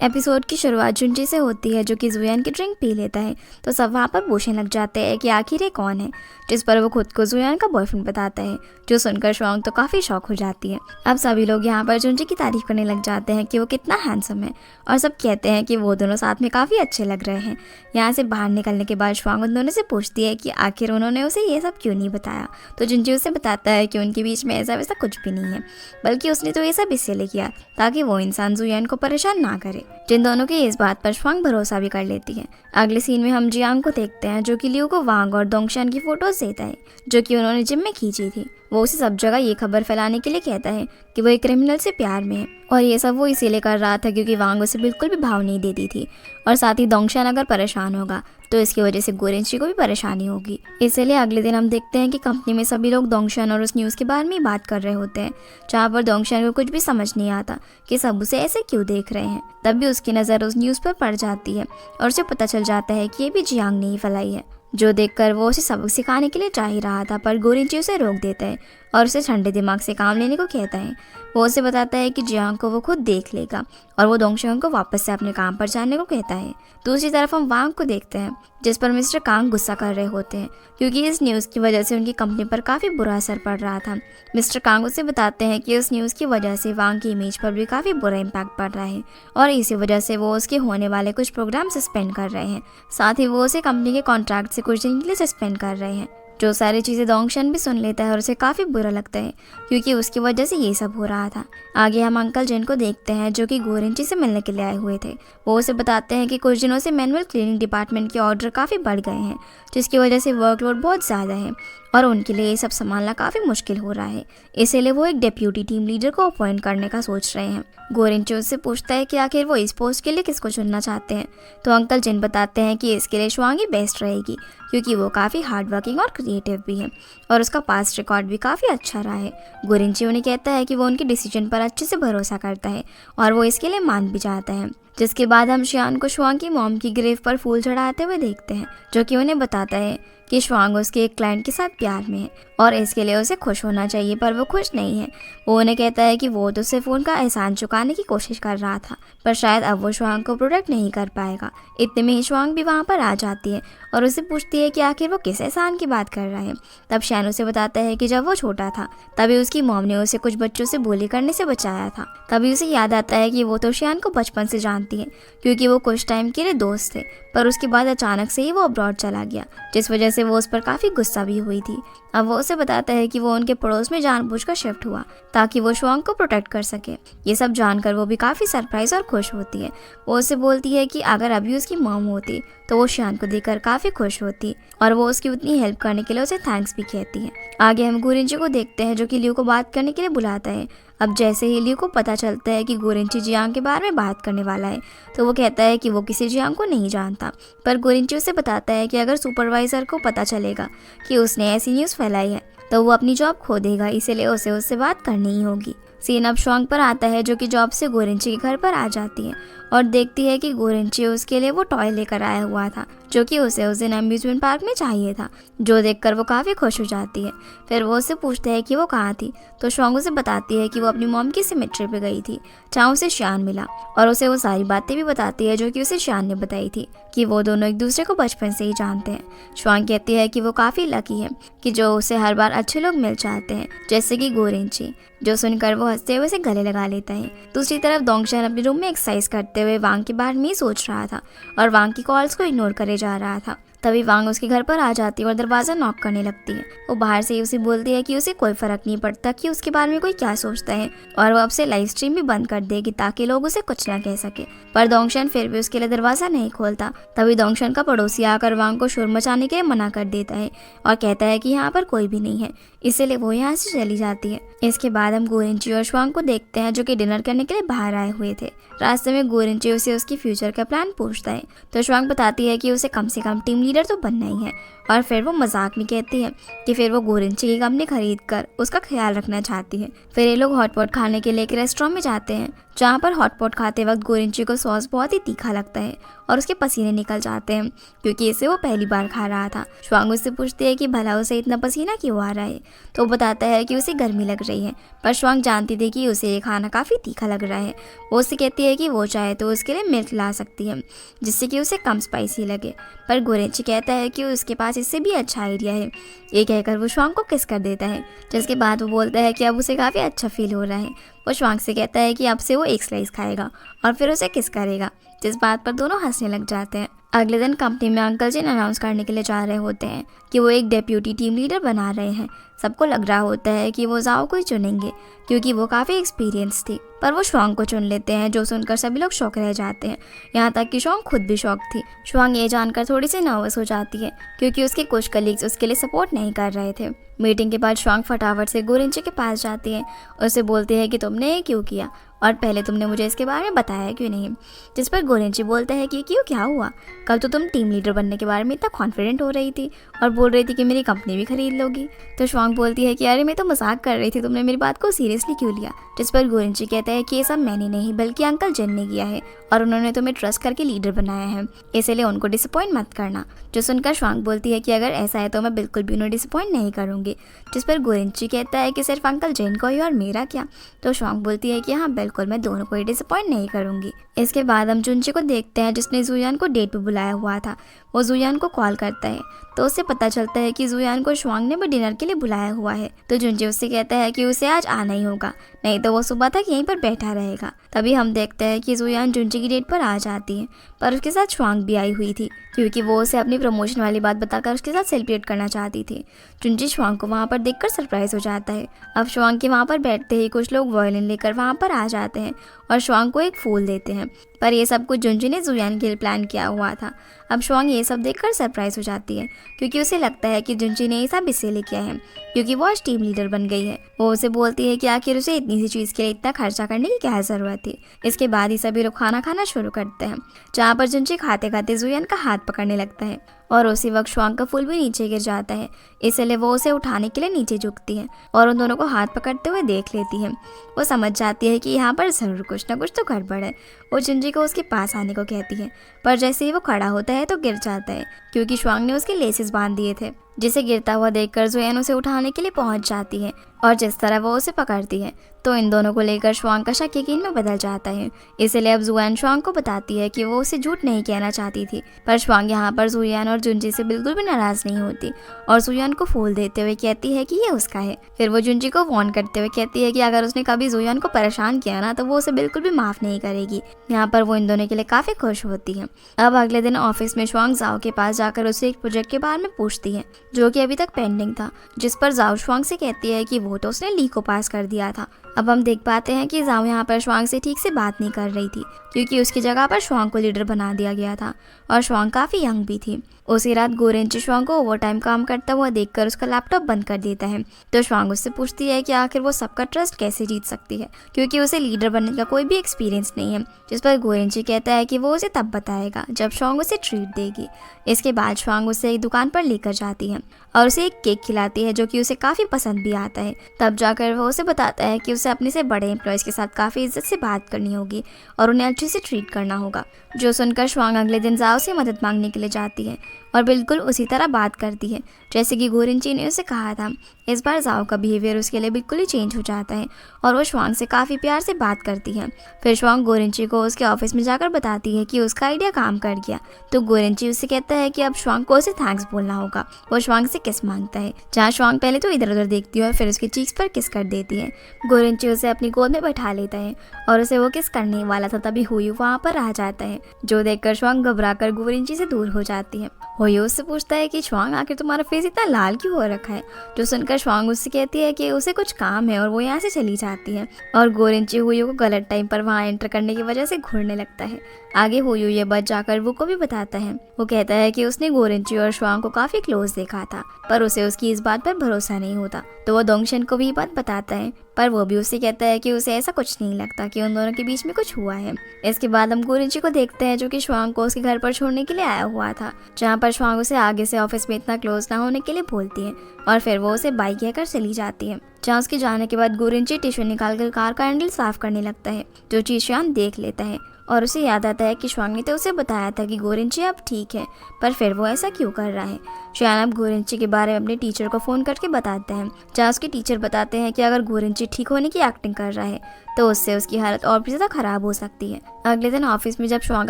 Episode की शुरुआत जुंजी से होती है, जो कि जुयान की ड्रिंक पी लेता है तो सब वहाँ पर पूछने लग जाते हैं कि आखिर ये कौन है, जिस पर वो खुद को जुयान का बॉयफ्रेंड बताता है, जो सुनकर शुआंग तो काफ़ी शॉक हो जाती है। अब सभी लोग यहाँ पर जुंजी की तारीफ करने लग जाते हैं कि वो कितना हैंडसम है और सब कहते हैं कि वो दोनों साथ में काफ़ी अच्छे लग रहे हैं। यहाँ से बाहर निकलने के बाद शुआंग उन दोनों से पूछती है कि आखिर उन्होंने उसे ये सब क्यों नहीं बताया, तो जुंजी उसे बताता है कि उनके बीच में ऐसा वैसा कुछ भी नहीं है, बल्कि उसने तो ये सब इसलिए किया ताकि वो इंसान जुयान को परेशान ना करे। जिन दोनों की इस बात पर शुआंग भरोसा भी कर लेती है। अगले सीन में हम जियांग को देखते हैं, जो कि लियू को वांग और दोंगशान की फोटोज देता है, जो कि उन्होंने जिम में खींची थी। वो उसे सब जगह ये खबर फैलाने के लिए कहता है कि वो एक क्रिमिनल से प्यार में है, और ये सब वो इसीलिए कर रहा था क्योंकि वांग उसे बिल्कुल भी भाव नहीं देती थी, और साथ ही दोंगशान अगर परेशान होगा तो इसकी वजह से गोरेंची को भी परेशानी होगी। इसलिए अगले दिन हम देखते हैं कि कंपनी में सभी लोग दोंगशान और उस न्यूज़ के बारे में ही बात कर रहे होते हैं, जहाँ पर दोंगशान को कुछ भी समझ नहीं आता कि सब उसे ऐसे क्यों देख रहे हैं। तब भी उसकी नज़र उस न्यूज़ पर पड़ जाती है और उसे पता चल जाता है कि ये भी जियांग ने ही फैलाई है, जो देखकर वो उसे सबक सिखाने के लिए चाह ही रहा था, पर गोरेंची उसे रोक देता है और उसे ठंडे दिमाग से काम लेने को कहता है। वो उसे बताता है कि जियांग को वो खुद देख लेगा, और वो दोंगशान को वापस से अपने काम पर जाने को कहता है। दूसरी तरफ हम वांग को देखते हैं, जिस पर मिस्टर कांग गुस्सा कर रहे होते हैं क्योंकि इस न्यूज़ की वजह से उनकी कंपनी पर काफ़ी बुरा असर पड़ रहा था। मिस्टर कांग उसे बताते हैं कि उस न्यूज़ की वजह से वांग की इमेज पर भी काफ़ी बुरा इम्पैक्ट पड़ रहा है, और इसी वजह से वो उसके होने वाले कुछ प्रोग्राम सस्पेंड कर रहे हैं। साथ ही वो उसे कंपनी के कॉन्ट्रैक्ट से कुछ दिन के लिए सस्पेंड कर रहे हैं। जो सारी चीज़ें दोंगशान भी सुन लेता है और उसे काफ़ी बुरा लगता है क्योंकि उसकी वजह से ये सब हो रहा था। आगे हम अंकल जिन को देखते हैं, जो कि गोरेंची से मिलने के लिए आए हुए थे। वो उसे बताते हैं कि कुछ दिनों से मैनुअल क्लीनिंग डिपार्टमेंट के ऑर्डर काफ़ी बढ़ गए हैं, जिसकी वजह से वर्कलोड बहुत ज़्यादा है और उनके लिए ये सब संभालना काफ़ी मुश्किल हो रहा है। इसीलिए वो एक डेप्यूटी टीम लीडर को अपॉइंट करने का सोच रहे हैं। गोरेंची उससे पूछता है कि आखिर वो इस पोस्ट के लिए किसको चुनना चाहते हैं, तो अंकल जिन बताते हैं कि इसके लिए शुआंग ही बेस्ट रहेगी क्योंकि वो काफ़ी हार्ड वर्किंग और क्रिएटिव भी है और उसका पास्ट रिकॉर्ड भी काफ़ी अच्छा रहा है। गोरेंची उन्हें कहता है कि वो उनके डिसीजन पर अच्छे से भरोसा करता है और वो इसके लिए मान भी जाता है। जिसके बाद हम शियान को शुआंग की मॉम की ग्रेव पर फूल चढ़ाते हुए देखते हैं, जो कि उन्हें बताता है कि शुआंग उसके एक क्लाइंट के साथ प्यार में है और इसके लिए उसे खुश होना चाहिए, पर वो खुश नहीं है। वो उन्हें कहता है कि वो तो सिर्फ उनका एहसान चुकाने की कोशिश कर रहा था, पर शायद अब वो शुआंग को प्रोटेक्ट नहीं कर पाएगा। इतने में ही शुआंग भी वहाँ पर आ जाती है और उसे पूछती है कि आखिर वो किस एहसान की बात कर रहा है। तब शैन उसे बताता है कि जब वो छोटा था तभी उसकी मॉम ने उसे कुछ बच्चों से बोली करने से बचाया था। तभी उसे याद आता है कि वो तो शैन को बचपन से जानती है क्योंकि वो कुछ टाइम के लिए दोस्त थे, पर उसके बाद अचानक से ही वो अब्रॉड चला गया, जिस वजह से वो उस पर काफ़ी गुस्सा भी हुई थी। अब वो उसे बताता है कि वो उनके पड़ोस में जानबूझकर शिफ्ट हुआ ताकि वो शुआंग को प्रोटेक्ट कर सके। ये सब जानकर वो भी काफ़ी सरप्राइज और खुश होती है। वो उसे बोलती है कि अगर अभी उसकी मॉम होती तो वो शान को देखकर काफ़ी खुश होती और वो उसकी उतनी हेल्प करने के लिए उसे थैंक्स भी कहती है। आगे हम गोरेंची को देखते हैं, जो कि लियू को बात करने के लिए बुलाता है। अब जैसे ही लियू को पता चलता है कि गोरेंची जियांग के बारे में बात करने वाला है, तो वो कहता है कि वो किसी जियांग को नहीं जानता, पर गोरेंची उसे बताता है कि अगर सुपरवाइज़र को पता चलेगा कि उसने ऐसी न्यूज़ फैलाई है तो वो अपनी जॉब खो देगा, इसीलिए उसे उससे बात करनी ही होगी। सीन अब शुआंग पर आता है, जो कि जॉब से गोरेंची के घर पर आ जाती है और देखती है कि गोरेंची उसके लिए वो टॉय लेकर आया हुआ था, जो कि उसे उस दिन अम्यूजमेंट पार्क में चाहिए था, जो देखकर वो काफ़ी खुश हो जाती है। फिर वो उससे पूछता है कि वो कहाँ थी, तो शुआंग उसे बताती है कि वो अपनी मॉम की सिमेट्री पे गई थी, जहाँ उसे शान मिला, और उसे वो सारी बातें भी बताती है जो कि उसे शान ने बताई थी कि वो दोनों एक दूसरे को बचपन से ही जानते हैं। शुआंग कहती है कि वो काफ़ी लकी है कि जो उसे हर बार अच्छे लोग मिल जाते हैं, जैसे कि गोरेंची, जो सुनकर वो हंसते हुए उसे गले लगा लेता है। दूसरी तरफ दोंगशान अपने रूम में एक्सरसाइज करते हुए वांग के बारे में ही सोच रहा था और वांग की कॉल्स को इग्नोर करे जा रहा था। तभी वांग उसके घर पर आ जाती है और दरवाज़ा नॉक करने लगती है। वो बाहर से ही उसे बोलती है कि उसे कोई फ़र्क नहीं पड़ता कि उसके बारे में कोई क्या सोचता है और वो अब से लाइव स्ट्रीम भी बंद कर देगी ताकि लोग उसे कुछ ना कह सके। पर दोंगशान फिर भी उसके लिए दरवाज़ा नहीं खोलता। तभी दोंगशान का पड़ोसी आकर वांग को शोर मचाने के लिए मना कर देता है और कहता है कि यहाँ पर कोई भी नहीं है, इसीलिए वो यहाँ से चली जाती है। इसके बाद हम गोरेंची और शुआंग को देखते हैं, जो कि डिनर करने के लिए बाहर आए हुए थे। रास्ते में गोरेंची उसे उसकी फ्यूचर का प्लान पूछता है, तो शुआंग बताती है कि उसे कम से कम टीम लीडर तो बनना ही है, और फिर वो मजाक में कहती है कि फिर वो गोरेंची की कंपनी खरीद कर उसका ख्याल रखना चाहती है। फिर ये लोग हॉटपॉट खाने के लिए एक रेस्टोरेंट में जाते हैं, जहाँ पर हॉटपॉट खाते वक्त गोरेंची को सॉस बहुत ही तीखा लगता है और उसके पसीने निकल जाते हैं क्योंकि इसे वो पहली बार खा रहा था। शुआंग उससे पूछती है कि भला उसे इतना पसीना क्यों आ रहा है, तो वो बताता है कि उसे गर्मी लग रही है, पर शुआंग जानती थी कि उसे ये खाना काफ़ी तीखा लग रहा है। वो उससे कहती है है कि वो चाहे तो उसके लिए मिल्क ला सकती है जिससे कि उसे कम स्पाइसी लगे, पर गोरेंची कहता है कि उसके पास इससे भी अच्छा आइडिया है। ये कहकर वो श्वांग को किस कर देता है, जिसके बाद वो बोलता है कि अब उसे काफ़ी अच्छा फील हो रहा है। वो श्वांग से कहता है कि अब से वो एक स्लाइस खाएगा और फिर उसे किस करेगा, जिस बात पर दोनों हंसने लग जाते हैं। अगले दिन कंपनी में अंकल जिन अनाउंस करने के लिए जा रहे होते हैं कि वो एक डेप्यूटी टीम लीडर बना रहे हैं। सबको लग रहा होता है कि वो जाओ को ही चुनेंगे क्योंकि वो काफ़ी एक्सपीरियंस थी, पर वो श्वांग को चुन लेते हैं, जो सुनकर सभी लोग शॉक रह जाते हैं। यहाँ तक कि श्वांग खुद भी शॉक थी। श्वांग ये जानकर थोड़ी सी नर्वस हो जाती है क्योंकि उसके कुछ कलीग्स उसके लिए सपोर्ट नहीं कर रहे थे। मीटिंग के बाद श्वांग फटाफट से गोरेंची के पास जाती है और उसे बोलती है कि तुमने ये क्यों किया और पहले तुमने मुझे इसके बारे में बताया क्यों नहीं। जिस पर गोरेंची बोलता है कि क्यों, क्या हुआ? कल तो तुम टीम लीडर बनने के बारे में इतना कॉन्फिडेंट हो रही थी और बोल रही थी कि मेरी कंपनी भी खरीद लोगी। तो श्वांग बोलती है कि अरे मैं तो मजाक कर रही थी, तुमने मेरी बात को सीरियसली क्यों लिया? जिस पर गोरेंची कहता है कि ये सब मैंने नहीं बल्कि अंकल जिन ने किया है और उन्होंने तुम्हें ट्रस्ट करके लीडर बनाया है, इसलिए उनको डिसअपॉइंट मत करना। जो सुनकर श्वांग बोलती है कि अगर ऐसा है तो मैं बिल्कुल भी उन्हें डिसअपॉइंट नहीं करूँगी। जिस पर गोरेंची कहता है कि सिर्फ अंकल जिन को ही और मेरा क्या? तो श्वांग बोलती है कि हाँ बिल्कुल, मैं दोनों को ही डिसअपॉइंट नहीं करूँगी। इसके बाद हम जुनची को देखते हैं जिसने जुयान को डेट पे बुलाया हुआ था। वो जुयान को कॉल करता है तो उससे पता चलता है कि जुयान को श्वांग ने भी डिनर के लिए बुलाया हुआ है। तो जुनची उससे कहता है कि उसे आज आना ही होगा, नहीं तो वो सुबह तक यहीं पर बैठा रहेगा। तभी हम देखते हैं कि जुयान जुनची की डेट पर आ जाती है, पर उसके साथ श्वांग भी आई हुई थी क्योंकि वो उसे अपनी प्रमोशन वाली बात बताकर उसके साथ सेलिब्रेट करना चाहती थी। जुनची श्वांग को वहाँ पर देखकर सरप्राइज हो जाता है। अब श्वांग के वहाँ पर बैठते ही कुछ लोग वायलिन लेकर वहाँ पर आ जाते हैं और श्वांग को एक फूल देते हैं, पर ये सब कुछ जुनची ने जुयान के लिए प्लान किया हुआ था। अब श्वांग ये सब देखकर सरप्राइज हो जाती है क्योंकि उसे लगता है कि जुनची ने ये सब इसलिए किया है क्योंकि वो आज टीम लीडर बन गई है। वो उसे बोलती है कि आखिर उसे इतनी सी चीज़ के लिए इतना खर्चा करने की क्या ज़रूरत थी। इसके बाद ही सभी लोग खाना खाना शुरू करते हैं, जहाँ पर जुनची खाते खाते जुयान का हाथ पकड़ने लगता है और उसी वक्त श्वांग का फूल भी नीचे गिर जाता है, इसलिए वो उसे उठाने के लिए नीचे झुकती है और उन दोनों को हाथ पकड़ते हुए देख लेती है। वो समझ जाती है कि यहाँ पर ज़रूर कुछ ना कुछ तो गड़बड़ है। वो जुनची को उसके पास आने को कहती है, पर जैसे ही वो खड़ा होता है तो गिर जाता है क्योंकि श्वांग ने उसके लेसेस बांध दिए थे। जिसे गिरता हुआ देखकर जुयान उसे उठाने के लिए पहुंच जाती है और जिस तरह वो उसे पकड़ती है तो इन दोनों को लेकर श्वांग का शक यकीन में बदल जाता है। इसलिए अब जुयान श्वांग को बताती है कि वो उसे झूठ नहीं कहना चाहती थी, पर श्वांग यहाँ पर जुयान और जुनची से बिल्कुल भी नाराज नहीं होती और जुयान को फूल देते हुए कहती है कि ये उसका है। फिर वो जुनची को वार्न करते हुए कहती है कि अगर उसने कभी जुयान को परेशान किया ना तो वो उसे बिल्कुल भी माफ नहीं करेगी। यहाँ पर वो इन दोनों के लिए काफी खुश होती है। अब अगले दिन ऑफिस में श्वांग जाओ के पास जाकर उसे एक प्रोजेक्ट के बारे में पूछती है जो कि अभी तक पेंडिंग था, जिस पर जाओ श्वांग से कहती है कि वो तो उसने ली को पास कर दिया था। अब हम देख पाते हैं कि जाओ यहाँ पर श्वांग से ठीक से बात नहीं कर रही थी क्योंकि उसकी जगह पर श्वांग को लीडर बना दिया गया था और श्वांग काफ़ी यंग भी थी। उसी रात गोरेंची श्वांग को ओवर टाइम काम करता हुआ देखकर उसका लैपटॉप बंद कर देता है। तो श्वांग उससे पूछती है कि आखिर वो सबका ट्रस्ट कैसे जीत सकती है क्योंकि उसे लीडर बनने का कोई भी एक्सपीरियंस नहीं है। जिस पर गोरेंची कहता है कि वो उसे तब बताएगा जब श्वांग उसे ट्रीट देगी। इसके बाद श्वांग उसे एक दुकान पर लेकर जाती है और उसे एक केक खिलाती है जो कि उसे काफ़ी पसंद भी आता है। तब जाकर वो उसे बताता है कि उसे अपने से बड़े एम्प्लॉयज़ के साथ काफ़ी इज्जत से बात करनी होगी और उन्हें अच्छे से ट्रीट करना होगा। जो सुनकर श्वांग अगले दिन जाओ से मदद मांगने के लिए जाती है और बिल्कुल उसी तरह बात करती है जैसे कि गोरेंची ने उसे कहा था। इस बार जाओ का बिहेवियर उसके लिए बिल्कुल ही चेंज हो जाता है और वो श्वांग से काफ़ी प्यार से बात करती है। फिर श्वांग गोरेंची को उसके ऑफिस में जाकर बताती है कि उसका आइडिया काम कर गया। तो गोरेंची उससे कहता है कि अब श्वांग को उसे थैंक्स बोलना होगा। वो श्वांग से किस मांगता है, जहाँ श्वांग पहले तो इधर उधर देखती है और फिर उसके चीक्स पर किस कर देती है। गोरेंची उसे अपनी गोद में बैठा लेता है और उसे वो किस करने वाला था तभी हुयू वहाँ पर आ जाता है, जो देखकर श्वांग घबरा कर गोरेंची से दूर हो जाती है। हुयू उससे पूछता है कि श्वांग आखिर तुम्हारा फेस इतना लाल क्यों हो रखा है। जो सुनकर श्वांग उससे कहती है कि उसे कुछ काम है और वो यहाँ से चली जाती है और गोरेंची हुयू को गलत टाइम पर वहाँ एंटर करने की वजह से घूरने लगता है। आगे हुयू ये बात जाकर वो को भी बताता है। वो कहता है कि उसने गोरेंची और श्वांग को काफी क्लोज देखा था पर उसे उसकी इस बात पर भरोसा नहीं होता। तो वो दोंगशन को भी बात बताता है पर वो भी उसे कहता है कि उसे ऐसा कुछ नहीं लगता कि उन दोनों के बीच में कुछ हुआ है। इसके बाद हम गोरेंची को देखते हैं जो कि श्वांग को उसके घर पर छोड़ने के लिए आया हुआ था, जहाँ पर श्वांग उसे आगे से ऑफिस में इतना क्लोज ना होने के लिए बोलती है और फिर वो उसे बाय कहकर चली जाती है। जहाँ उसके जाने के बाद गोरेंची टिश्यू निकालकर कार का हैंडल साफ करने लगता है, जो चीज श्वांग देख लेता है और उसे याद आता है कि शुआंग ने तो उसे बताया था कि गोरिंची अब ठीक है, पर फिर वो ऐसा क्यों कर रहा है। शुआंग अब गोरिंची के बारे में अपने टीचर को फ़ोन करके बताते हैं, जहाँ उसके टीचर बताते हैं कि अगर गोरिंची ठीक होने की एक्टिंग कर रहा है तो उससे उसकी हालत और भी ज़्यादा ख़राब हो सकती है। अगले दिन ऑफिस में जब शुआंग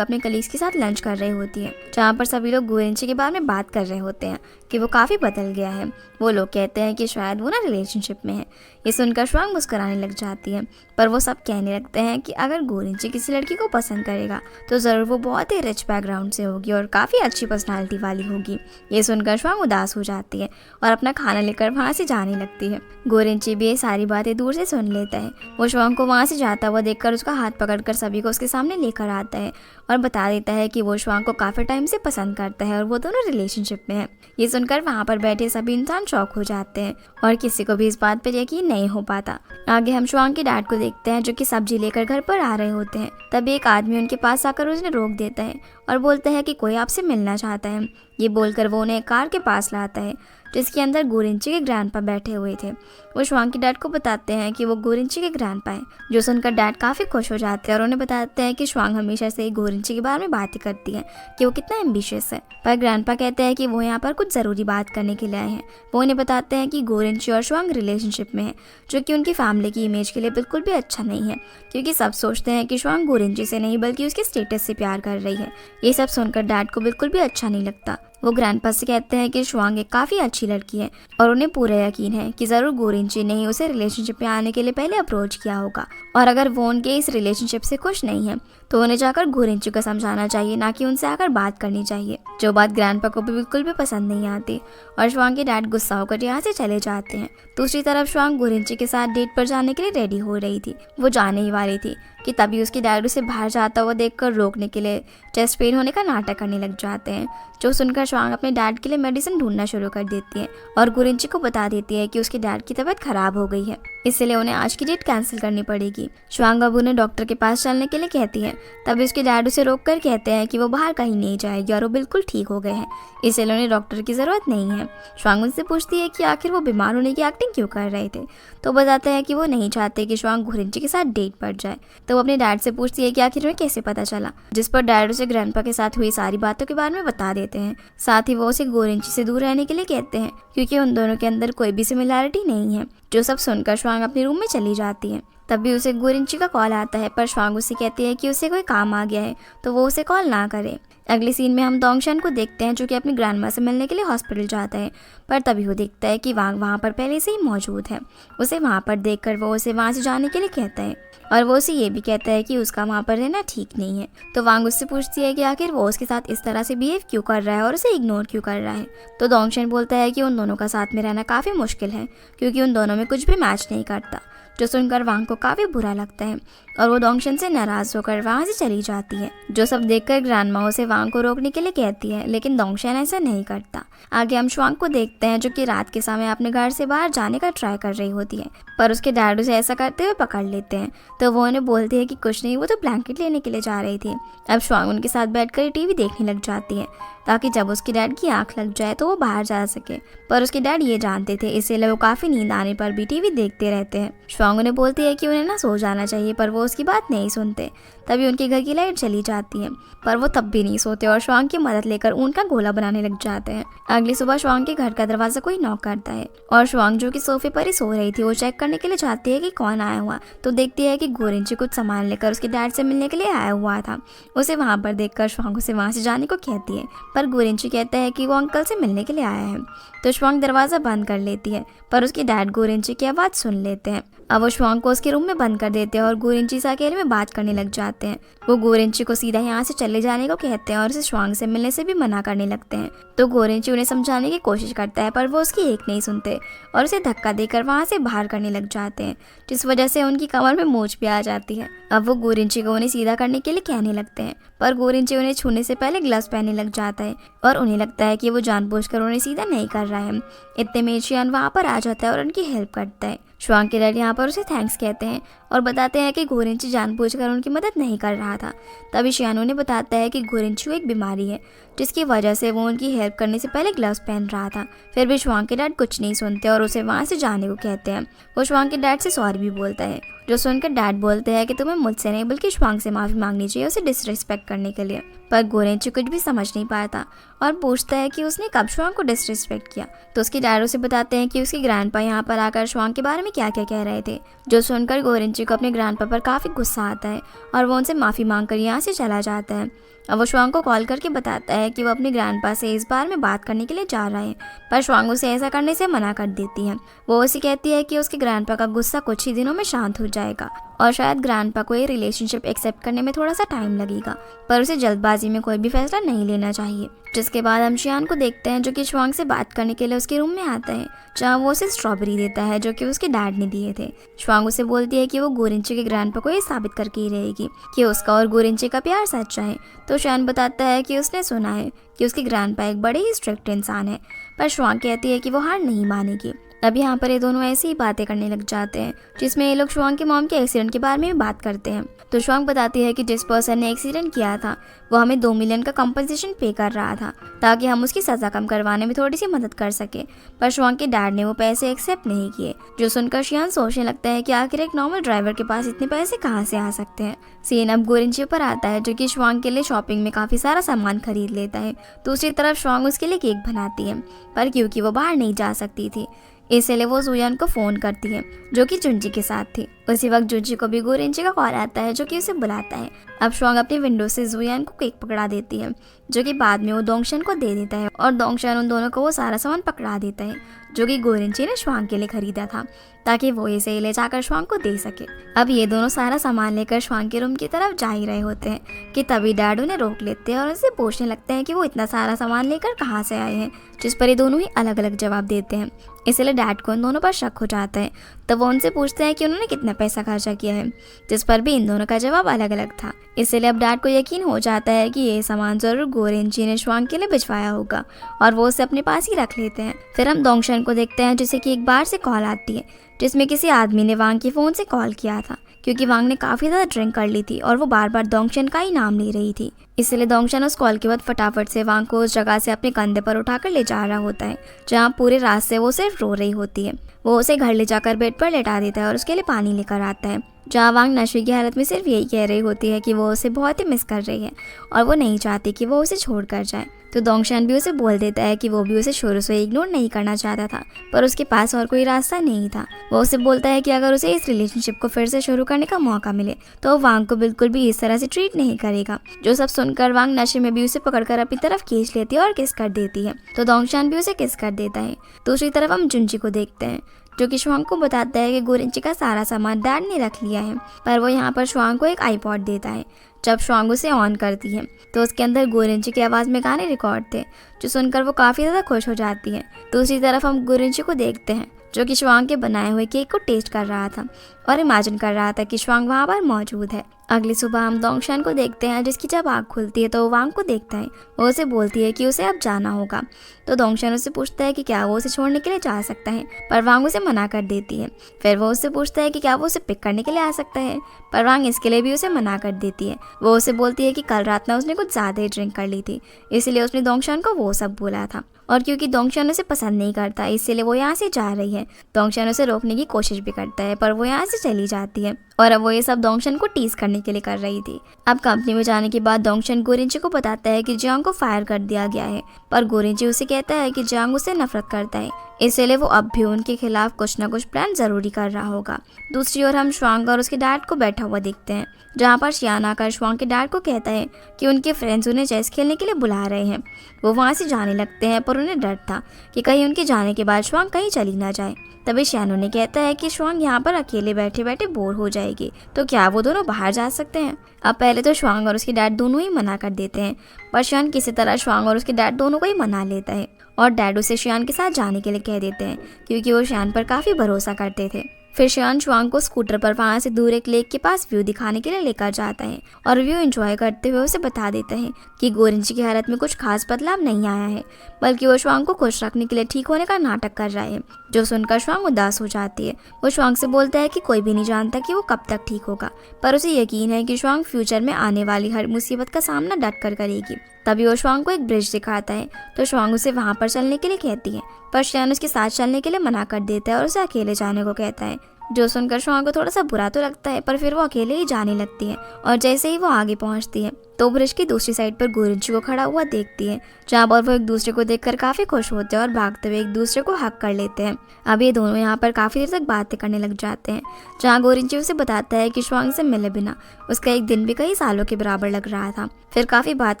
अपने कलीग्स के साथ लंच कर रही होती है, जहाँ पर सभी लोग गोरिंची के बारे में बात कर रहे होते हैं कि वो काफ़ी बदल गया है। वो लोग कहते हैं कि शायद वो ना रिलेशनशिप में है। ये सुनकर शुआंग मुस्कुराने लग जाती है, पर वो सब कहने लगते हैं कि अगर गोरिंची किसी लड़की को पसंद करेगा तो ज़रूर वो बहुत ही रिच बैकग्राउंड से होगी और काफ़ी अच्छी पर्सनालिटी वाली होगी। ये सुनकर शुआंग उदास हो जाती है और अपना खाना लेकर वहाँ से जाने लगती है। गोरिंची भी ये सारी बातें दूर से सुन लेता है। वो शुआंग को वहाँ से जाता हुआ देखकर उसका हाथ पकड़कर सभी को उसके सामने लेकर आता है और बता देता है कि वो शुआंग को काफ़ी टाइम से पसंद करता है और वो दोनों रिलेशनशिप में है। ये सुनकर वहाँ पर बैठे सभी इंसान शॉक हो जाते हैं और किसी को भी इस बात पर यकीन नहीं हो पाता। आगे हम शुआंग के डैड को देखते हैं जो कि सब्जी लेकर घर पर आ रहे होते हैं। तभी एक आदमी उनके पास आकर उन्हें रोक देता है और बोलता है कि कोई आपसे मिलना चाहता है। ये बोलकर वो उन्हें कार के पास लाता है जिसके अंदर गोरिंची के ग्रैंडपा बैठे हुए थे। वो शुआंग के डैड को बताते हैं कि वो गोरिंची के ग्रैंडपा हैं, जो सुनकर डैड काफ़ी खुश हो जाते हैं और उन्हें बताते हैं कि शुआंग हमेशा से ही गोरिंची के बारे में बातें करती है कि वो कितना एम्बिशियस है। पर ग्रैंडपा कहते हैं कि वो यहाँ पर कुछ ज़रूरी बात करने के लिए आए हैं। वो उन्हें बताते हैं कि गोरिंची और शुआंग रिलेशनशिप में है, जो कि उनकी फैमिली की इमेज के लिए बिल्कुल भी अच्छा नहीं है, क्योंकि सब सोचते हैं कि शुआंग गोरिंची से नहीं बल्कि उसके स्टेटस से प्यार कर रही है। ये सब सुनकर डैड को बिल्कुल भी अच्छा नहीं लगता। वो ग्रैंडपा से कहते हैं कि शुआंग एक काफ़ी अच्छी लड़की है और उन्हें पूरा यकीन है कि ज़रूर गोरिंची ने ही उसे रिलेशनशिप में आने के लिए पहले अप्रोच किया होगा, और अगर वो उनके इस रिलेशनशिप से खुश नहीं है तो उन्हें जाकर गोरिंची को समझाना चाहिए, ना कि उनसे आकर बात करनी चाहिए। जो बात ग्रैंडपा को भी बिल्कुल भी पसंद नहीं आती और शुआंग के डैड गुस्सा होकर यहाँ से चले जाते हैं। दूसरी तरफ शुआंग गोरिंची के साथ डेट पर जाने के लिए रेडी हो रही थी। वो जाने ही वाली थी कि तभी उसके डैड उसे बाहर जाता हुआ देखकर रोकने के लिए चेस्ट पेन होने का नाटक करने लग जाते हैं, जो सुनकर शुआंग अपने डैड के लिए मेडिसिन ढूंढना शुरू कर देती है और गोरिंची को बता देती है कि उसके डैड की तबीयत खराब हो गई है, इसलिए उन्हें आज की डेट कैंसिल करनी पड़ेगी। शुआंग अब उन्हें डॉक्टर के पास चलने के लिए कहती है। तभी उसके डैड उसे रोक कर कहते हैं कि वो बाहर कहीं नहीं जाएगी और वो बिल्कुल ठीक हो गए हैं, इसलिए उन्हें डॉक्टर की ज़रूरत नहीं है। शुआंग उनसे पूछती है कि आखिर वो बीमार होने की एक्टिंग क्यों कर रहे थे, तो बताते हैं कि वो नहीं चाहते कि शुआंग गोरिंची के साथ डेट पर जाए। तो वो अपने डैड से पूछती है कि आखिर उन्हें कैसे पता चला, जिस पर डैड उसे ग्रैंडपा के साथ हुई सारी बातों के बारे में बता देते हैं। साथ ही वो उसे गोरिंची से दूर रहने के लिए कहते हैं, क्योंकि उन दोनों के अंदर कोई भी सिमिलैरिटी नहीं है। जो सब सुनकर शुआंग अपने रूम में चली जाती है। तभी उसे गोरिंची का कॉल आता है, पर शुआंग उसे कहती है कि उसे कोई काम आ गया है तो वो उसे कॉल ना करे। अगले सीन में हम दोंगशन को देखते हैं, जो कि अपनी ग्रैंडमा से मिलने के लिए हॉस्पिटल जाता है, पर तभी वो देखता है कि वांग वहाँ पर पहले से ही मौजूद है। उसे वहाँ पर देखकर वो उसे वहाँ से जाने के लिए कहता है और वो उसे ये भी कहता है कि उसका वहाँ पर रहना ठीक नहीं है। तो वांग उससे पूछती है कि आखिर वो उसके साथ इस तरह से बिहेव क्यों कर रहा है और उसे इग्नोर क्यों कर रहा है। तो दोंगशन बोलता है कि उन दोनों का साथ में रहना काफ़ी मुश्किल है, क्योंकि उन दोनों में कुछ भी मैच नहीं करता। जो सुनकर वांग को काफ़ी बुरा लगता है और वो दोंगशन से नाराज़ होकर वहाँ से चली जाती है। जो सब देखकर ग्रैंडमा उसे वांग को रोकने के लिए कहती है, लेकिन दोंगशन ऐसा नहीं करता। आगे हम शुआंग को देखते हैं, जो कि रात के समय अपने घर से बाहर जाने का ट्राई कर रही होती है, पर उसके डैड उसे ऐसा करते हुए पकड़ लेते हैं। तो वो उन्हें बोलती है कि कुछ नहीं, वो तो ब्लैंकेट लेने के लिए जा रही थी। अब शुआंग उनके साथ बैठकर टीवी देखने लग जाती है, ताकि जब उसके डैड की आंख लग जाए तो वो बाहर जा सके, पर उसके डैड ये जानते थे, इसीलिए वो काफ़ी नींद आने पर भी टीवी देखते रहते हैं। शुआंग उन्हें बोलती है कि उन्हें ना सो जाना चाहिए, पर वो उसकी बात नहीं सुनते। तभी उनके घर की लाइट चली जाती है, पर वो तब भी नहीं सोते और शुआंग की मदद लेकर ऊन का गोला बनाने लग जाते हैं। अगली सुबह शुआंग के घर का दरवाजा कोई नॉक करता है और शुआंग, जो कि सोफे पर ही सो रही थी, वो चेक करने के लिए चाहती है कि कौन आया हुआ। तो देखती है कि गोरिंची कुछ सामान लेकर उसके डैड से मिलने के लिए आया हुआ था। उसे वहाँ पर देखकर शुआंग उसे वहाँ से जाने को कहती है, पर गोरिंची कहता है कि वो अंकल से मिलने के लिए आया है। तो शुआंग दरवाज़ा बंद कर लेती है, पर उसके डैड गोरिंची की आवाज़ सुन लेते हैं। अब वो शुआंग को उसके रूम में बंद कर देते हैं और गोरिंची से अकेले में बात करने लग जाते हैं। वो गोरिंची को सीधा यहाँ से चले जाने को कहते हैं और उसे शुआंग से मिलने से भी मना करने लगते हैं। तो गोरिंची उन्हें समझाने की कोशिश करता है, पर वो उसकी एक नहीं सुनते और उसे धक्का देकर वहाँ से बाहर करने लग जाते हैं, जिस वजह से उनकी कमर में मोच भी आ जाती है। अब वो गोरिंची को उन्हें सीधा करने के लिए कहने लगते हैं, पर गोरिंची उन्हें छूने से पहले ग्लव्स पहनने लग जाता है और उन्हें लगता है कि वो जानबूझकर उन्हें सीधा नहीं कर रहा है। इतने में शियान वहाँ पर आ जाता है और उनकी हेल्प करता है। शुआंग के डैड यहाँ पर उसे थैंक्स कहते हैं और बताते हैं कि गोरेंची जानबूझकर उनकी मदद नहीं कर रहा था। तभी शियान उन्हें बताता है कि गोरेंची एक बीमारी है जिसकी वजह से वो उनकी हेल्प करने से पहले ग्लव्स पहन रहा था। फिर भी शुआंग के डैड कुछ नहीं सुनते और उसे वहाँ से जाने को कहते हैं। वो शुआंग के डैड से सॉरी भी बोलता है, जो सुनकर डैड बोलते हैं कि तुम्हें मुझसे नहीं बल्कि शुआंग से माफ़ी मांगनी चाहिए उसे डिसरिस्पेक्ट करने के लिए। पर गोरेंची कुछ भी समझ नहीं पाता और पूछता है कि उसने कब शुआंग को डिसरिस्पेक्ट किया। तो उसके डैड उसे बताते हैं कि उसके ग्रैंडपा यहाँ पर आकर शुआंग के बारे में क्या क्या कह रहे थे, जो सुनकर गोरेंची को अपने ग्रैंडपा पर काफ़ी गुस्सा आता है और वो उनसे माफ़ी मांगकर यहाँ से चला जाता है। अब वो शुआंग को कॉल करके बताता है कि वो अपने ग्रैंडपा से इस बार में बात करने के लिए जा रहा है, पर शुआंग उसे ऐसा करने से मना कर देती है। वो उसे कहती है कि उसके ग्रैंडपा का गुस्सा कुछ ही दिनों में शांत हो जाएगा और शायद ग्रैंडपा को ये रिलेशनशिप एक्सेप्ट करने में थोड़ा सा टाइम लगेगा, पर उसे जल्दबाजी में कोई भी फैसला नहीं लेना चाहिए। जिसके बाद हम शियान को देखते हैं जो कि शुआंग से बात करने के लिए उसके रूम में आता है, जहाँ वो उसे स्ट्रॉबेरी देता है जो कि उसके डैड ने दिए थे। शुआंग उसे बोलती है कि वो गोरेंची के ग्रैंडपा को ये साबित करके ही रहेगी कि उसका और गोरेंची का प्यार सच्चा है। तो शियान बताता है कि उसने सुना है कि उसके ग्रैंडपा एक बड़े ही स्ट्रिक्ट इंसान है, पर शुआंग कहती है कि वो हार नहीं मानेगी। अब यहाँ पर ये दोनों ऐसी ही बातें करने लग जाते हैं जिसमें ये लोग शुआंग के मॉम के एक्सीडेंट के बारे में बात करते हैं। तो शुआंग बताती है कि जिस पर्सन ने एक्सीडेंट किया था वो हमें 2 मिलियन का कंपनसेशन पे कर रहा था ताकि हम उसकी सज़ा कम करवाने में थोड़ी सी मदद कर सके, पर शुआंग के डैड ने वो पैसे एक्सेप्ट नहीं किए। जो सुनकर शियान सोचने लगता है कि आखिर एक नॉर्मल ड्राइवर के पास इतने पैसे कहाँ से आ सकते हैं। सीन अब गोरेंची पर आता है जो कि शुआंग के लिए शॉपिंग में काफ़ी सारा सामान खरीद लेता है। दूसरी तरफ शुआंग उसके लिए केक बनाती है, पर क्योंकि वो बाहर नहीं जा सकती थी इसलिए वो जुयान को फ़ोन करती है जो कि जुंजी के साथ थी। उसी वक्त जुंजी को भी गोरेंची का कॉल आता है जो कि उसे बुलाता है। अब शुआंग अपनी विंडो से जुयान को केक पकड़ा देती है जो कि बाद में वो दोंगशन को दे देता है और दोंगशन उन दोनों को वो सारा सामान पकड़ा देता है जो कि गोरेंची ने शुआंग के लिए खरीदा था ताकि वो इसे ले जाकर शुआंग को दे सके। अब ये दोनों सारा सामान लेकर शुआंग के रूम की तरफ जा ही रहे होते हैं कि तभी डैड उन्हें रोक लेते हैं और उनसे पूछने लगते हैं कि वो इतना सारा सामान लेकर कहाँ से आए हैं, जिस पर ये दोनों ही अलग अलग जवाब देते हैं। इसलिए डैड को इन दोनों पर शक हो जाता है, तो वो उनसे पूछते हैं कि उन्होंने कितना पैसा खर्चा किया है, जिस पर भी इन दोनों का जवाब अलग अलग था। इसलिए अब डैड को यकीन हो जाता है कि ये सामान जरूर गोरेंची ने शुआंग के लिए भिजवाया होगा और वो उसे अपने पास ही रख लेते हैं। फिर हम दोंगशन को देखते हैं जिसे कि एक बार से कॉल आती है जिसमें किसी आदमी ने वांग के फ़ोन से कॉल किया था क्योंकि वांग ने काफ़ी ज़्यादा ड्रिंक कर ली थी और वो बार बार दोंगशन का ही नाम ले रही थी। इसलिए दोंगशन उस कॉल के बाद फटाफट से वांग को उस जगह से अपने कंधे पर उठाकर ले जा रहा होता है जहाँ पूरे रात से वो सिर्फ रो रही होती है। वो उसे घर ले जाकर बेड पर लेटा देता है और उसके लिए पानी लेकर आता है, जहाँ वांग नशे की हालत में सिर्फ यही कह रही होती है कि वो उसे बहुत ही मिस कर रही है और वो नहीं चाहती कि वो उसे छोड़ कर जाए। तो दोंगशन भी उसे बोल देता है कि वो भी उसे शुरू से इग्नोर नहीं करना चाहता था, पर उसके पास और कोई रास्ता नहीं था। वो उसे बोलता है कि अगर उसे इस रिलेशनशिप को फिर से शुरू करने का मौका मिले तो वो वांग को बिल्कुल भी इस तरह से ट्रीट नहीं करेगा। जो सब सुनकर वांग नशे में भी उसे पकड़कर अपनी तरफ खींच लेती है और किस कर देती है, तो दोंगशन भी उसे किस कर देता है। दूसरी तरफ हम जुंजी को देखते हैं जो कि शुआंग को बताता है कि गोरेंची का सारा सामान डैड ने रख लिया है, पर वो यहाँ पर शुआंग को एक आईपॉड देता है। जब शुआंग उसे ऑन करती है तो उसके अंदर गोरेंची की आवाज़ में गाने रिकॉर्ड थे, जो सुनकर वो काफ़ी ज़्यादा खुश हो जाती है। दूसरी तरफ हम गोरेंची को देखते हैं जो कि शुआंग के बनाए हुए केक को टेस्ट कर रहा था और इमेजिन कर रहा था कि शुआंग वहाँ पर मौजूद है। अगली सुबह हम दोंगशन को देखते हैं जिसकी जब आँख खुलती है तो वो वांग को देखता है। वो उसे बोलती है कि उसे अब जाना होगा, तो दोंगशन उससे पूछता है कि क्या वो उसे छोड़ने के लिए जा सकता है, पर वांग उसे मना कर देती है। फिर वो उससे पूछता है कि क्या वो उसे पिक करने के लिए आ सकता है, पर वांग इसके लिए भी उसे मना कर देती है। वो उसे बोलती है कि कल रात में उसने कुछ ज़्यादा ही ड्रिंक कर ली थी, इसलिए उसने दोंगशन को वो सब बोला था और क्योंकि दोंगशन उसे पसंद नहीं करता इसलिए वो यहाँ से जा रही है। दोंगशन उसे रोकने की कोशिश भी करता है पर वो यहाँ से चली जाती है और अब वो ये सब दोंगशन को टीज करने के लिए कर रही थी। अब कंपनी में जाने के बाद दोंगशन गोरेंची को बताता है कि जियांग को फायर कर दिया गया है, पर गोरेंची उसे कहता है कि जियांग उससे नफरत करता है, इसलिए वो अब भी उनके खिलाफ कुछ न कुछ प्लान जरूरी कर रहा होगा। दूसरी ओर हम शुआंग और उसके डैड को बैठा हुआ देखते हैं, जहाँ पर शियान आकर शुआंग के डैड को कहता है कि उनके फ्रेंड्स उन्हें चेस खेलने के लिए बुला रहे हैं। वो वहाँ से जाने लगते हैं पर उन्हें डर था कि कहीं उनके जाने के बाद शुआंग कहीं चली ना जाए। तभी शियान उन्हें कहता है कि शुआंग यहाँ पर अकेले बैठे बैठे बोर हो जाएगी, तो क्या वो दोनों बाहर जा सकते हैं। अब पहले तो शुआंग और उसके डैड दोनों ही मना कर देते हैं, पर शियान किसी तरह शुआंग और उसके डैड दोनों को ही मना लेता है और डैड उसे शियान के साथ जाने के लिए कह देते हैं क्योंकि वो शियान पर काफ़ी भरोसा करते थे। फिर शियान शुआंग को स्कूटर पर वहां से दूर एक लेक के पास व्यू दिखाने के लिए लेकर जाता है और व्यू एंजॉय करते हुए उसे बता देता है कि गोरिंची की हालत में कुछ खास बदलाव नहीं आया है, बल्कि वो शुआंग को खुश रखने के लिए ठीक होने का नाटक कर रहा है। जो सुनकर शुआंग उदास हो जाती है। वो शुआंग से बोलता है कि कोई भी नहीं जानता कि वो कब तक ठीक होगा, पर उसे यकीन है कि शुआंग फ्यूचर में आने वाली हर मुसीबत का सामना डट कर करेगी। तभी वो शुआंग को एक ब्रिज दिखाता है तो शुआंग उसे वहां पर चलने के लिए कहती है, पर शियान उसके साथ चलने के लिए मना कर देता है और उसे अकेले जाने को कहता है। जो सुनकर शुआंग को थोड़ा सा बुरा तो लगता है, पर फिर वो अकेले ही जाने लगती है और जैसे ही वो आगे पहुंचती है तो ब्रिज की दूसरी साइड पर गोरिंची को खड़ा हुआ देखती है, जहाँ पर वो एक दूसरे को देखकर काफी खुश होते हैं और भागते हुए एक दूसरे को हक कर लेते हैं। अब ये दोनों यहाँ पर काफी देर तक बातें करने लग जाते हैं, जहाँ गोरिंची उसे बताता है कि शुआंग से मिले बिना उसका एक दिन भी कई सालों के बराबर लग रहा था। फिर काफी बात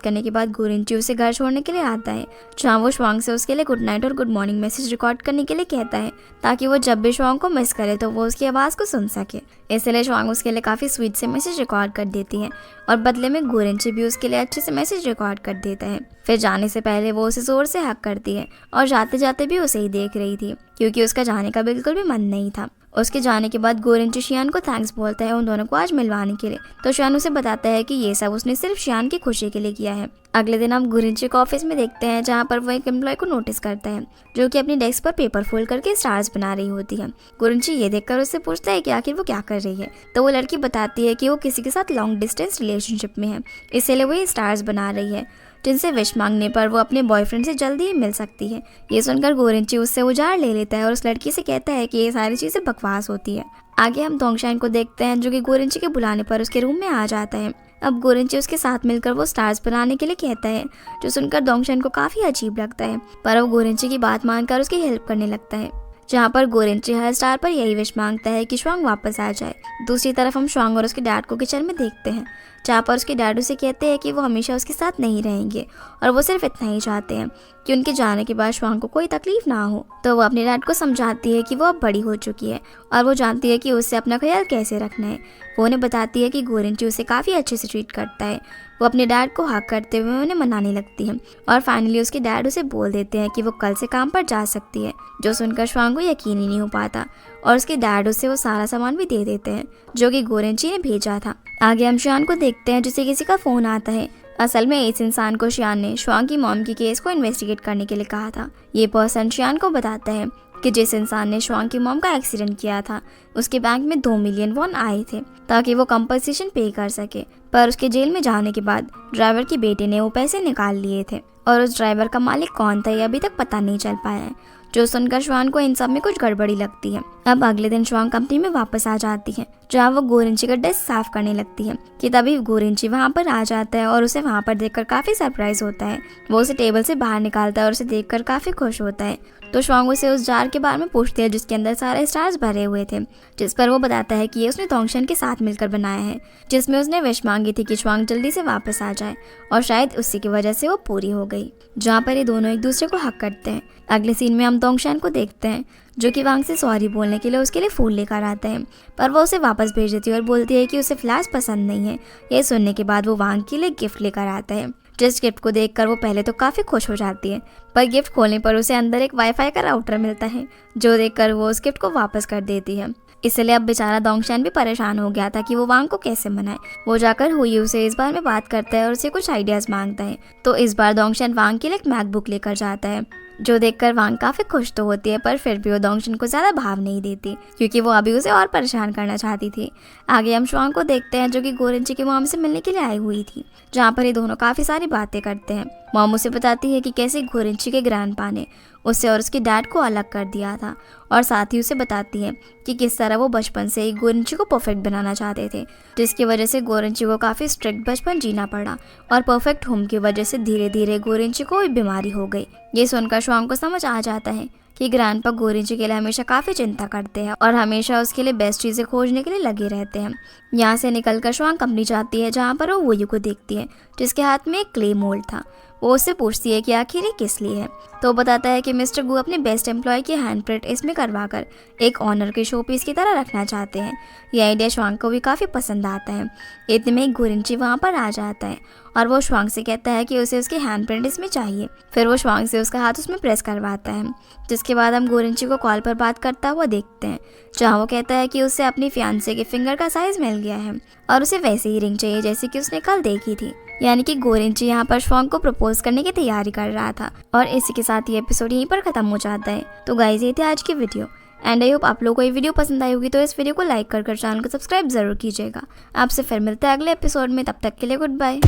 करने के बाद गोरिंची उसे घर छोड़ने के लिए आता है, जहाँ वो शुआंग से उसके लिए गुड नाइट और गुड मॉर्निंग मैसेज रिकॉर्ड करने के लिए कहता है, ताकि वो जब भी शुआंग को मिस करे तो वो उसकी आवाज को सुन सके। इसलिए शुआंग उसके लिए काफी स्वीट से मैसेज रिकॉर्ड कर देती है और बदले में गोरिंची भी उसके लिए अच्छे से मैसेज रिकॉर्ड कर देता है। फिर जाने से पहले वो उसे जोर से हक करती है और जाते जाते भी उसे ही देख रही थी, क्योंकि उसका जाने का बिल्कुल भी मन नहीं था। उसके जाने के बाद गोरिंची शियान को थैंक्स बोलता है उन दोनों को आज मिलवाने के लिए, तो शियान उसे बताता है कि ये सब उसने सिर्फ शियान की खुशी के लिए किया है। अगले दिन हम गोरिंची को ऑफिस में देखते हैं, जहाँ पर वो एक एम्प्लॉय को नोटिस करता है जो कि अपनी डेस्क पर पेपर फोल्ड करके स्टार्स बना रही होती है। गोरिंची ये देखकर उससे पूछता है कि आखिर वो क्या कर रही है, तो वो लड़की बताती है कि वो किसी के साथ लॉन्ग डिस्टेंस रिलेशनशिप में है, इसीलिए वो ये स्टार्स बना रही है, जिनसे विश मांगने पर वो अपने बॉयफ्रेंड से जल्दी ही मिल सकती है। ये सुनकर गोरिंची उससे उजाड़ ले लेता है और उस लड़की से कहता है कि ये सारी चीजें बकवास होती है। आगे हम दोंगशान को देखते हैं, जो कि गोरिंची के बुलाने पर उसके रूम में आ जाता है। अब गोरिंची उसके साथ मिलकर वो स्टार्स बनाने के लिए कहता है, जो सुनकर दोंगशान को काफी अजीब लगता है, पर वो गोरिंची की बात मानकर उसकी हेल्प करने लगता है। जहाँ पर गोरिंची हर स्टार पर यही विश मांगता है कि शुआंग वापस आ जाए। दूसरी तरफ हम शुआंग और उसके डैड को किचन में देखते हैं, जहाँ पर उसके डैड उसे कहते हैं कि वो हमेशा उसके साथ नहीं रहेंगे और वो सिर्फ इतना ही चाहते हैं कि उनके जाने के बाद शुआंग को कोई तकलीफ ना हो। तो वो अपने डैड को समझाती है कि वो अब बड़ी हो चुकी है और वो जानती है कि उससे अपना ख्याल कैसे रखना है। वो उन्हें बताती है कि गोरिंची उसे काफ़ी अच्छे से ट्रीट करता है। वो अपने डैड को हक करते हुए उन्हें मनाने लगती है और फाइनली उसके डैड उसे बोल देते हैं कि वो कल से काम पर जा सकती है, जो सुनकर शुआंग को यकीन ही नहीं हो पाता और उसके डैड उसे वो सारा सामान भी दे देते हैं जो कि गोरिंची ने भेजा था। आगे हम शियान को देखते हैं, जिसे किसी का फ़ोन आता है। असल में इस इंसान को शियान ने शुआंग की मॉम की केस को इन्वेस्टिगेट करने के लिए कहा था। ये पर्सन शियान को बताता है कि जिस इंसान ने शुआंग की मॉम का एक्सीडेंट किया था, उसके बैंक में 2 मिलियन वॉन आए थे ताकि वो कंपनसेशन पे कर सके, पर उसके जेल में जाने के बाद ड्राइवर के बेटे ने वो पैसे निकाल लिए थे और उस ड्राइवर का मालिक कौन था ये अभी तक पता नहीं चल पाया है। जो सुनकर शुआंग को इन सब में कुछ गड़बड़ी लगती है। अब अगले दिन शुआंग कंपनी में वापस आ जाती है, जहाँ वो गोरिंची का डेस्क साफ करने लगती है कि तभी गोरिंची वहाँ पर आ जाता है और उसे वहाँ पर देखकर काफी सरप्राइज होता है। वो उसे टेबल से बाहर निकालता है और उसे देखकर काफी खुश होता है। तो शुआंग उसे उस जार के बारे में पूछती है जिसके अंदर सारे स्टार्स भरे हुए थे, जिस पर वो बताता है कि ये उसने दोंगशान के साथ मिलकर बनाया है, जिसमें उसने विश मांगी थी कि शुआंग जल्दी से वापस आ जाए और शायद उसी की वजह से वो पूरी हो गई। जहाँ पर ये दोनों एक दूसरे को हक करते हैं। अगले सीन में हम दोंगशान को देखते हैं, जो कि वांग से सॉरी बोलने के लिए उसके लिए फूल लेकर आता है, पर वो उसे वापस भेज देती है और बोलती है कि उसे फ्लैश पसंद नहीं है। ये सुनने के बाद वो वांग के लिए गिफ्ट लेकर आता है, जिस गिफ्ट को देखकर वो पहले तो काफी खुश हो जाती है, पर गिफ्ट खोलने पर उसे अंदर एक वाईफाई का राउटर मिलता है, जो देखकर वो उस गिफ्ट को वापस कर देती है। इसलिए अब बेचारा दोंगशान भी परेशान हो गया था कि वो वांग को कैसे मनाए। वो जाकर हुई उसे इस बार में बात करता है और उसे कुछ आइडियाज मांगता है। तो इस बार दोंगशान वांग के लिए एक मैकबुक लेकर जाता है, जो देखकर वांग काफी खुश तो होती है, पर फिर भी वो दोंगशान को ज्यादा भाव नहीं देती, क्योंकि वो अभी उसे और परेशान करना चाहती थी। आगे हम शुआंग को देखते हैं, जो कि गोरिंची की मॉम से मिलने के लिए आई हुई थी, जहाँ पर ये दोनों काफी सारी बातें करते हैं। मॉम उसे बताती है कि कैसे गोरिंची के ग्रैंडपा ने उसे और उसके डैड को अलग कर दिया था, और साथ ही उसे बताती है कि किस तरह वो बचपन से ही गोरिंची को परफेक्ट बनाना चाहते थे, जिसकी वजह से गोरिंची को काफ़ी स्ट्रिक्ट बचपन जीना पड़ा और परफेक्ट होम की वजह से धीरे धीरे गोरिंची को बीमारी हो गई। ये सुनकर शुआंग को समझ आ जाता है कि ग्रैंडपा गोरिंची के लिए हमेशा काफ़ी चिंता करते हैं और हमेशा उसके लिए बेस्ट चीज़ें खोजने के लिए लगे रहते हैं। यहाँ से निकलकर शुआंग कंपनी जाती है, जहाँ पर वो वोयू को देखती है, जिसके हाथ में एक क्ले मोल्ड था। वो उससे पूछती है कि आखिर ये किस लिए है, तो वो बताता है कि मिस्टर गू अपने बेस्ट एम्प्लॉय की हैंड प्रिंट इसमें करवाकर एक ऑनर के शो पीस की तरह रखना चाहते हैं। यह आइडिया शुआंग को भी काफ़ी पसंद आता है। इतने में एक गोरिंची वहाँ पर आ जाता है और वो श्वांग से कहता है कि उसे उसकी हैंड प्रिंट इसमें चाहिए। फिर वो श्वांग से उसका हाथ उसमें प्रेस करवाता है, जिसके बाद हम गोरिंची को कॉल पर बात करता हुआ देखते हैं, जहाँ वो कहता है कि उसे अपनी फियांसे के फिंगर का साइज मिल गया है और उसे वैसे ही रिंग चाहिए जैसे कि उसने कल देखी थी। यानी कि गोरिंची यहाँ पर श्वांग को प्रपोज करने की तैयारी कर रहा था। और इसी के साथ ये एपिसोड यहीं पर खत्म हो जाता है। तो गाइस, ये थी आज की वीडियो एंड आई होप आप लोगों को ये वीडियो पसंद आई होगी। तो इस वीडियो को लाइक कर चैनल को सब्सक्राइब जरूर कीजिएगा। आपसे फिर मिलते हैं अगले एपिसोड में, तब तक के लिए गुड बाय।